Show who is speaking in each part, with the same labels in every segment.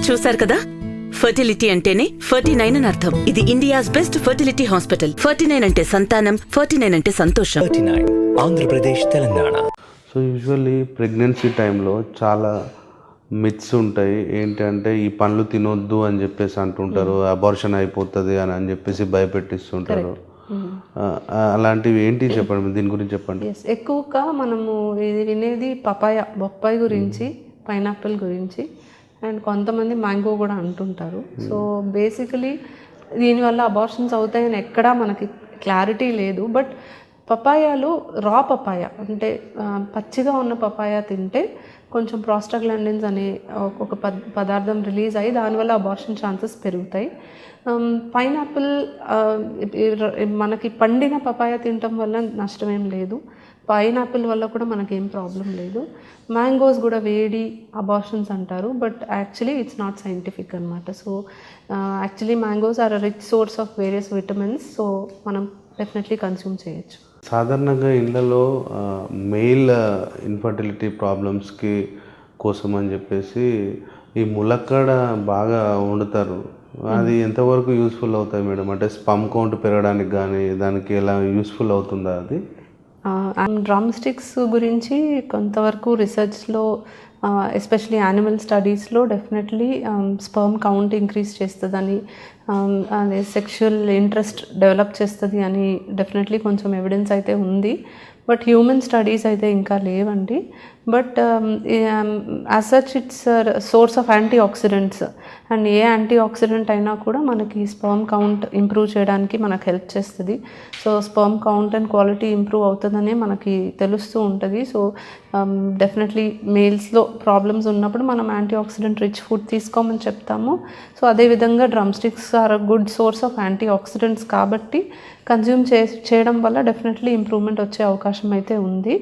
Speaker 1: చూశారు కదా, ఫర్టిలిటీ అంటేనే 49 అని అర్థం. ఇది ఇండియాస్ బెస్ట్ ఫర్టిలిటీ హాస్పిటల్. 49 అంటే సంతానం, 49 అంటే సంతోషం.
Speaker 2: 39 Andhra Pradesh, Telangana.
Speaker 3: So usually pregnancy టైంలో చాలా మిత్స్ ఉంటాయి. ఏంటంటే ఈ పండ్లు తినొద్దు అని చెప్పేసి అంటుంటారు, అబార్షన్ అయిపోతుంది అని చెప్పేసి భయపెట్టిస్తుంటారు. అలాంటివి ఏంటి చెప్పండి, దీని గురించి చెప్పండి.
Speaker 4: ఎక్కువగా మనము ఇది వినేది బొప్పాయి గురించి, పైనాపిల్ గురించి, అండ్ కొంతమంది మ్యాంగో కూడా అంటుంటారు. సో బేసికలీ దీనివల్ల అబార్షన్స్ అవుతాయని ఎక్కడా మనకి క్లారిటీ లేదు. బట్ పపాయాలు, రా పపాయ అంటే పచ్చిగా ఉన్న పపాయ తింటే కొంచెం ప్రాస్టాగ్లాండిన్స్ అనే ఒక పదార్థం రిలీజ్ అయ్యి దానివల్ల అబార్షన్ ఛాన్సెస్ పెరుగుతాయి. పైనాపిల్ మనకి పండిన పపాయ తినటం వల్ల నష్టమేం లేదు. పైనాపిల్ వల్ల కూడా మనకేం ప్రాబ్లం లేదు. మ్యాంగోస్ కూడా వేడి అబార్షన్స్ అంటారు, but actually it's not scientific అనమాట. So actually mangoes are rich source of various vitamins. So మనం డెఫినెట్లీ కన్స్యూమ్ చేయొచ్చు.
Speaker 3: సాధారణంగా ఇళ్ళలో మెయిల్ ఇన్ఫర్టిలిటీ ప్రాబ్లమ్స్కి కోసం అని చెప్పేసి ఈ ములక్కాడ బాగా వండుతారు. అది ఎంతవరకు యూస్ఫుల్ అవుతాయి మేడం? అంటే స్పమ్ కౌంట్ పెరగడానికి కానీ దానికి ఎలా యూస్ఫుల్ అవుతుందా అది?
Speaker 4: డ్రమ్ స్టిక్స్ గురించి కొంతవరకు రీసెర్చ్లో, ఎస్పెషలీ యానిమల్ స్టడీస్లో డెఫినెట్లీ స్పర్మ్ కౌంట్ ఇంక్రీజ్ చేస్తుందని, అదే సెక్షువల్ ఇంట్రెస్ట్ డెవలప్ చేస్తుంది అని డెఫినెట్లీ కొంచెం ఎవిడెన్స్ అయితే ఉంది. బట్ హ్యూమన్ స్టడీస్ అయితే ఇంకా లేవండి. But as such it's source of antioxidants, and a antioxidant అయినా కూడా మనకి స్పర్మ్ కౌంట్ ఇంప్రూవ్ చేయడానికి మనకు హెల్ప్ చేస్తుంది. So sperm count and quality improve అవుతుందనే మనకి తెలుస్తూ ఉంటుంది. సో డెఫినెట్లీ మేల్స్లో ప్రాబ్లమ్స్ ఉన్నప్పుడు మనం యాంటీ ఆక్సిడెంట్ రిచ్ ఫుడ్ తీసుకోమని చెప్తాము. సో అదేవిధంగా drumsticks are a good source of antioxidants కాబట్టి కన్జ్యూమ్ చేయడం వల్ల డెఫినెట్లీ ఇంప్రూవ్మెంట్ వచ్చే అవకాశం అయితే ఉంది.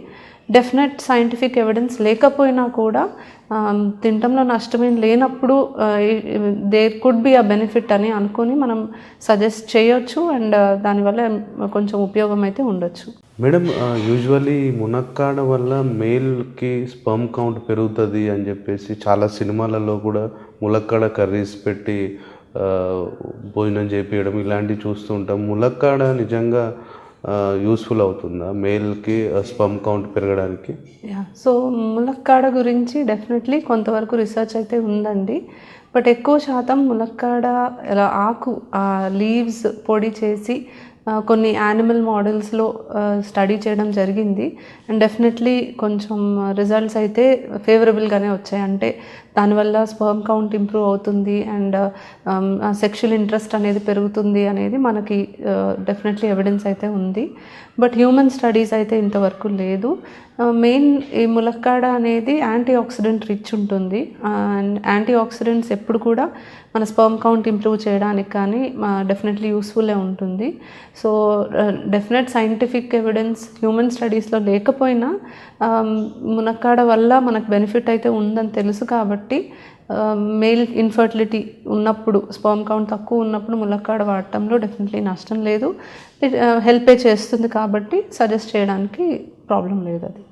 Speaker 4: డెఫినెట్ సైంటిఫిక్ ఎవిడెన్స్ లేకపోయినా కూడా తినటంలో నష్టమేం లేనప్పుడు there could be a benefit అని అనుకొని మనం సజెస్ట్ చేయొచ్చు, అండ్ దానివల్ల కొంచెం ఉపయోగం అయితే ఉండొచ్చు.
Speaker 3: మేడం, యూజువల్లీ మునక్కాడ వల్ల మేల్కి స్పర్మ్ కౌంట్ పెరుగుతుంది అని చెప్పేసి చాలా సినిమాలలో కూడా ములక్కాడ కర్రీస్ పెట్టి భోజనం చేపించడం ఇలాంటివి చూస్తూ ఉంటాం. ములక్కాడ నిజంగా యూస్ఫుల్ అవుతుందా మేల్కి స్పర్మ్ కౌంట్ పెరగడానికి?
Speaker 4: సో ములక్కాడ గురించి డెఫినెట్లీ కొంతవరకు రీసెర్చ్ అయితే ఉందండి. బట్ ఎక్కువ శాతం ములక్కాడ ఆకు లీవ్స్ పొడి చేసి కొన్ని యానిమల్ మోడల్స్లో స్టడీ చేయడం జరిగింది. అండ్ డెఫినెట్లీ కొంచెం రిజల్ట్స్ అయితే ఫేవరబుల్గానే వచ్చాయి. అంటే దానివల్ల స్పర్మ్ కౌంట్ ఇంప్రూవ్ అవుతుంది అండ్ సెక్షువల్ ఇంట్రెస్ట్ అనేది పెరుగుతుంది అనేది మనకి డెఫినెట్లీ ఎవిడెన్స్ అయితే ఉంది. బట్ హ్యూమన్ స్టడీస్ అయితే ఇంతవరకు లేదు. మెయిన్ ఈ ములక్కాడ అనేది యాంటీ ఆక్సిడెంట్ రిచ్ ఉంటుంది. అండ్ యాంటీ ఆక్సిడెంట్స్ ఎప్పుడు కూడా మన స్పర్మ్ కౌంట్ ఇంప్రూవ్ చేయడానికి కానీ డెఫినెట్లీ యూస్ఫుల్లే ఉంటుంది. So definite scientific evidence human స్టడీస్లో లేకపోయినా మునక్కాడ వల్ల మనకు బెనిఫిట్ అయితే ఉందని తెలుసు కాబట్టి మెయిల్ ఇన్ఫర్టిలిటీ ఉన్నప్పుడు, స్పర్మ్ కౌంట్ తక్కువ ఉన్నప్పుడు ములక్కాడ వాడటంలో డెఫినెట్లీ నష్టం లేదు. హెల్పే చేస్తుంది కాబట్టి సజెస్ట్ చేయడానికి ప్రాబ్లం లేదు అది.